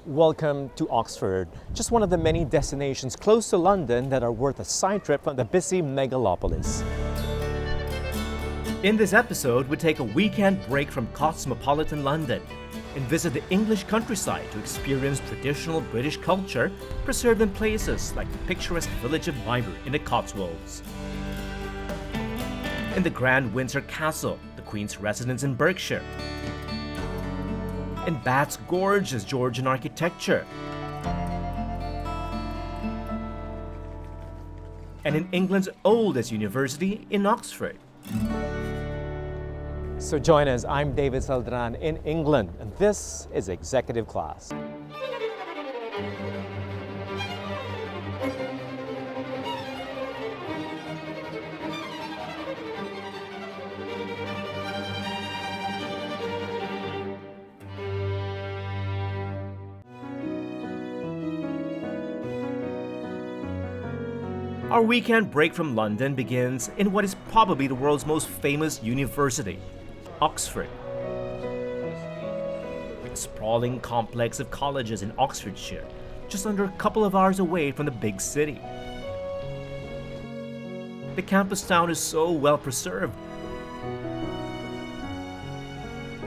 Welcome to Oxford, just one of the many destinations close to London that are worth a side trip from the busy megalopolis. In this episode, we take a weekend break from cosmopolitan London and visit the English countryside to experience traditional British culture preserved in places like the picturesque village of Bibury in the Cotswolds. In the Grand Windsor Castle, the Queen's residence in Berkshire. In Bath's gorgeous Georgian architecture. And in England's oldest university in Oxford. So join us, I'm David Celdran in England, and this is Executive Class. Our weekend break from London begins in what is probably the world's most famous university, Oxford. A sprawling complex of colleges in Oxfordshire, just under a couple of hours away from the big city. The campus town is so well preserved.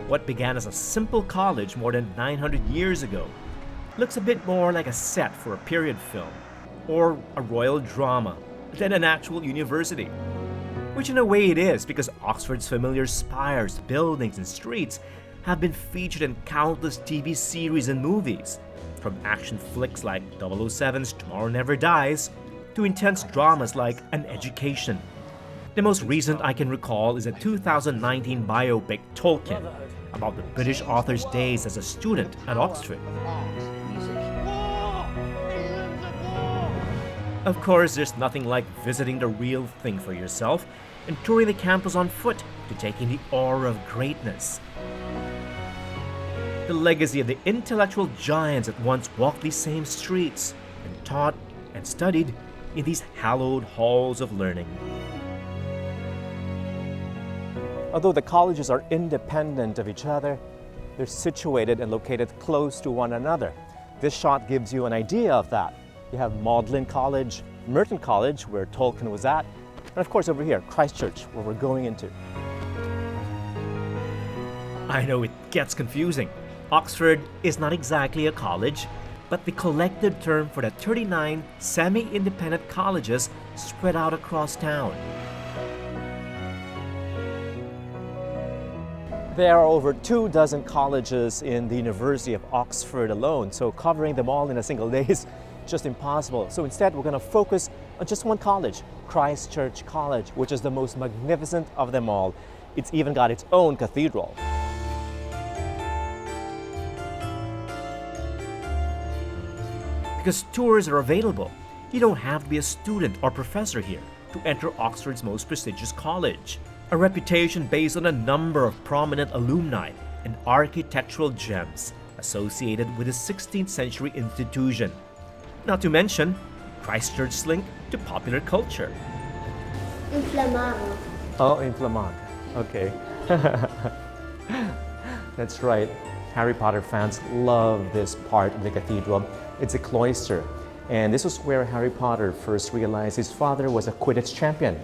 What began as a simple college more than 900 years ago looks a bit more like a set for a period film or a royal drama than an actual university. Which in a way it is, because Oxford's familiar spires, buildings, and streets have been featured in countless TV series and movies, from action flicks like 007's Tomorrow Never Dies to intense dramas like An Education. The most recent I can recall is a 2019 biopic, Tolkien, about the British author's days as a student at Oxford. Of course, there's nothing like visiting the real thing for yourself and touring the campus on foot to take in the aura of greatness. The legacy of the intellectual giants that once walked these same streets and taught and studied in these hallowed halls of learning. Although the colleges are independent of each other, they're situated and located close to one another. This shot gives you an idea of that. You have Magdalen College, Merton College, where Tolkien was at, and of course over here, Christ Church, where we're going into. I know it gets confusing. Oxford is not exactly a college, but the collective term for the 39 semi-independent colleges spread out across town. There are over 24 colleges in the University of Oxford alone, so covering them all in a single day is just impossible. So instead, we're going to focus on just one college, Christ Church College, which is the most magnificent of them all. It's even got its own cathedral. Because tours are available, you don't have to be a student or professor here to enter Oxford's most prestigious college. A reputation based on a number of prominent alumni and architectural gems associated with the 16th century institution. Not to mention Christchurch's link to popular culture. Inflamado. Oh, inflamado. Okay. That's right. Harry Potter fans love this part of the cathedral. It's a cloister. And this was where Harry Potter first realized his father was a Quidditch champion.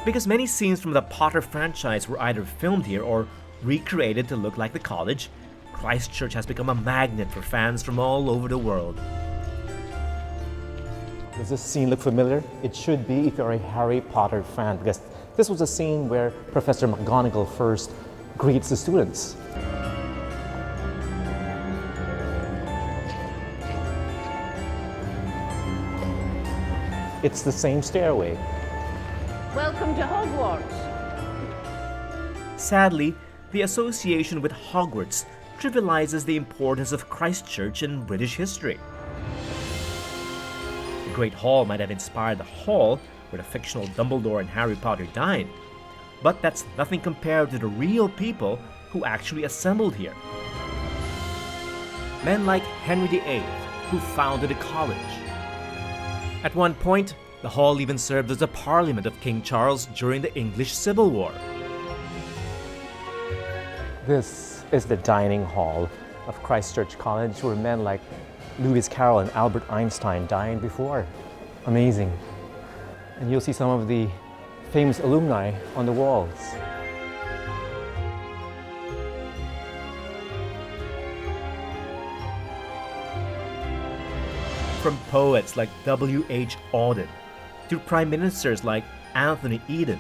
Because many scenes from the Potter franchise were either filmed here or recreated to look like the college, Christ Church has become a magnet for fans from all over the world. Does this scene look familiar? It should be if you're a Harry Potter fan, because this was a scene where Professor McGonagall first greets the students. It's the same stairway. Welcome to Hogwarts. Sadly, the association with Hogwarts trivializes the importance of Christ Church in British history. The Great Hall might have inspired the hall where the fictional Dumbledore and Harry Potter dined, but that's nothing compared to the real people who actually assembled here. Men like Henry VIII, who founded the college. At one point, the hall even served as a parliament of King Charles during the English Civil War. This is the dining hall. of Christ Church College where men like Lewis Carroll and Albert Einstein died before. Amazing. And you'll see some of the famous alumni on the walls. From poets like W.H. Auden to prime ministers like Anthony Eden.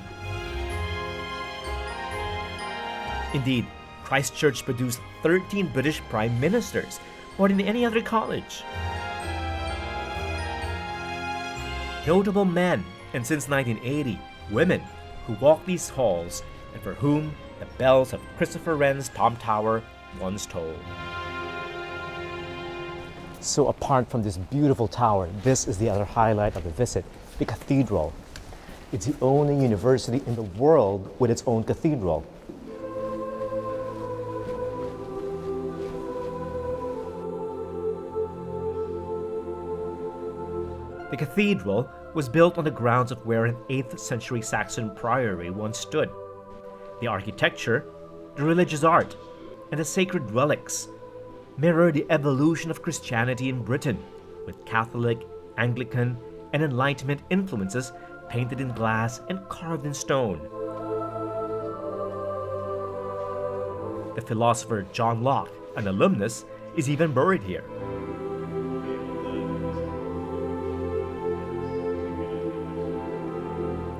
Indeed, Christ Church produced 13 British prime ministers, more than any other college. Notable men, and since 1980, women who walk these halls and for whom the bells of Christopher Wren's Tom Tower once tolled. So apart from this beautiful tower, this is the other highlight of the visit, the cathedral. It's the only university in the world with its own cathedral. The cathedral was built on the grounds of where an 8th century Saxon priory once stood. The architecture, the religious art, and the sacred relics mirror the evolution of Christianity in Britain, with Catholic, Anglican, and Enlightenment influences painted in glass and carved in stone. The philosopher John Locke, an alumnus, is even buried here.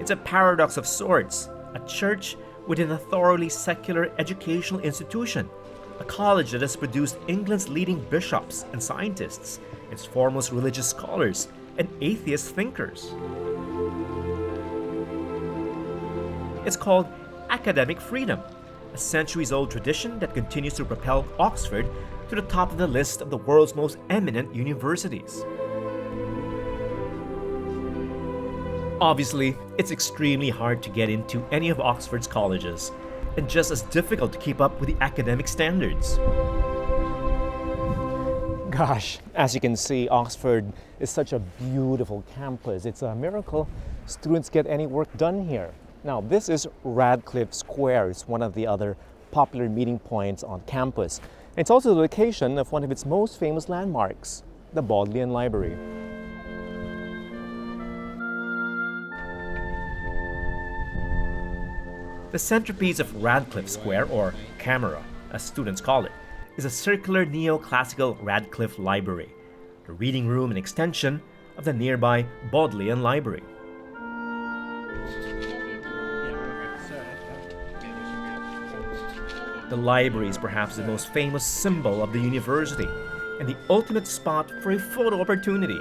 It's a paradox of sorts, a church within a thoroughly secular educational institution, a college that has produced England's leading bishops and scientists, its foremost religious scholars, and atheist thinkers. It's called academic freedom, a centuries-old tradition that continues to propel Oxford to the top of the list of the world's most eminent universities. Obviously, it's extremely hard to get into any of Oxford's colleges, and just as difficult to keep up with the academic standards. Gosh, as you can see, Oxford is such a beautiful campus. It's a miracle students get any work done here. Now, this is Radcliffe Square. It's one of the other popular meeting points on campus. It's also the location of one of its most famous landmarks, the Bodleian Library. The centerpiece of Radcliffe Square, or Camera, as students call it, is a circular neoclassical Radcliffe Library, the reading room and extension of the nearby Bodleian Library. The library is perhaps the most famous symbol of the university and the ultimate spot for a photo opportunity.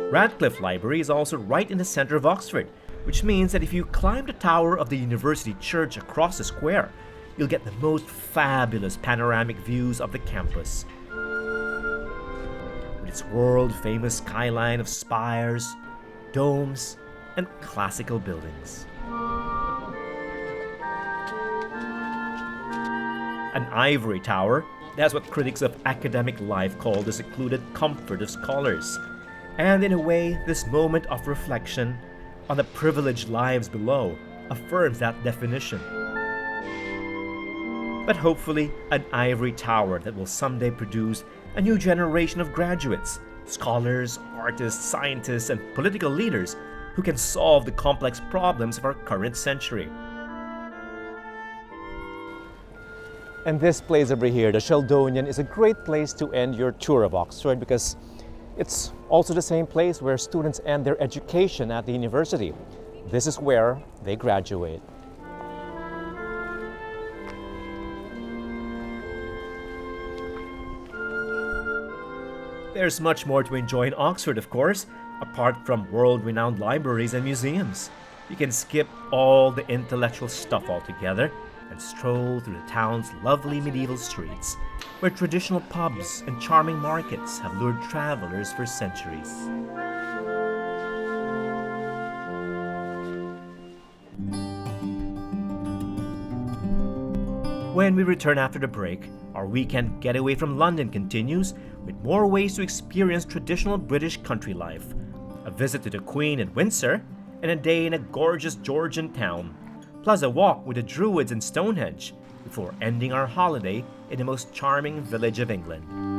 Radcliffe Library is also right in the center of Oxford, which means that if you climb the tower of the university church across the square, you'll get the most fabulous panoramic views of the campus. With its world-famous skyline of spires, domes, and classical buildings. An ivory tower, that's what critics of academic life call the secluded comfort of scholars. And in a way, this moment of reflection on the privileged lives below affirms that definition. But hopefully, an ivory tower that will someday produce a new generation of graduates, scholars, artists, scientists, and political leaders who can solve the complex problems of our current century. And this place over here, the Sheldonian, is a great place to end your tour of Oxford because it's also the same place where students end their education at the university. This is where they graduate. There's much more to enjoy in Oxford, of course, apart from world-renowned libraries and museums. You can skip all the intellectual stuff altogether and stroll through the town's lovely medieval streets, where traditional pubs and charming markets have lured travelers for centuries. When we return after the break, our weekend getaway from London continues with more ways to experience traditional British country life, a visit to the Queen at Windsor, and a day in a gorgeous Georgian town, plus a walk with the Druids in Stonehenge, before ending our holiday in the most charming village of England.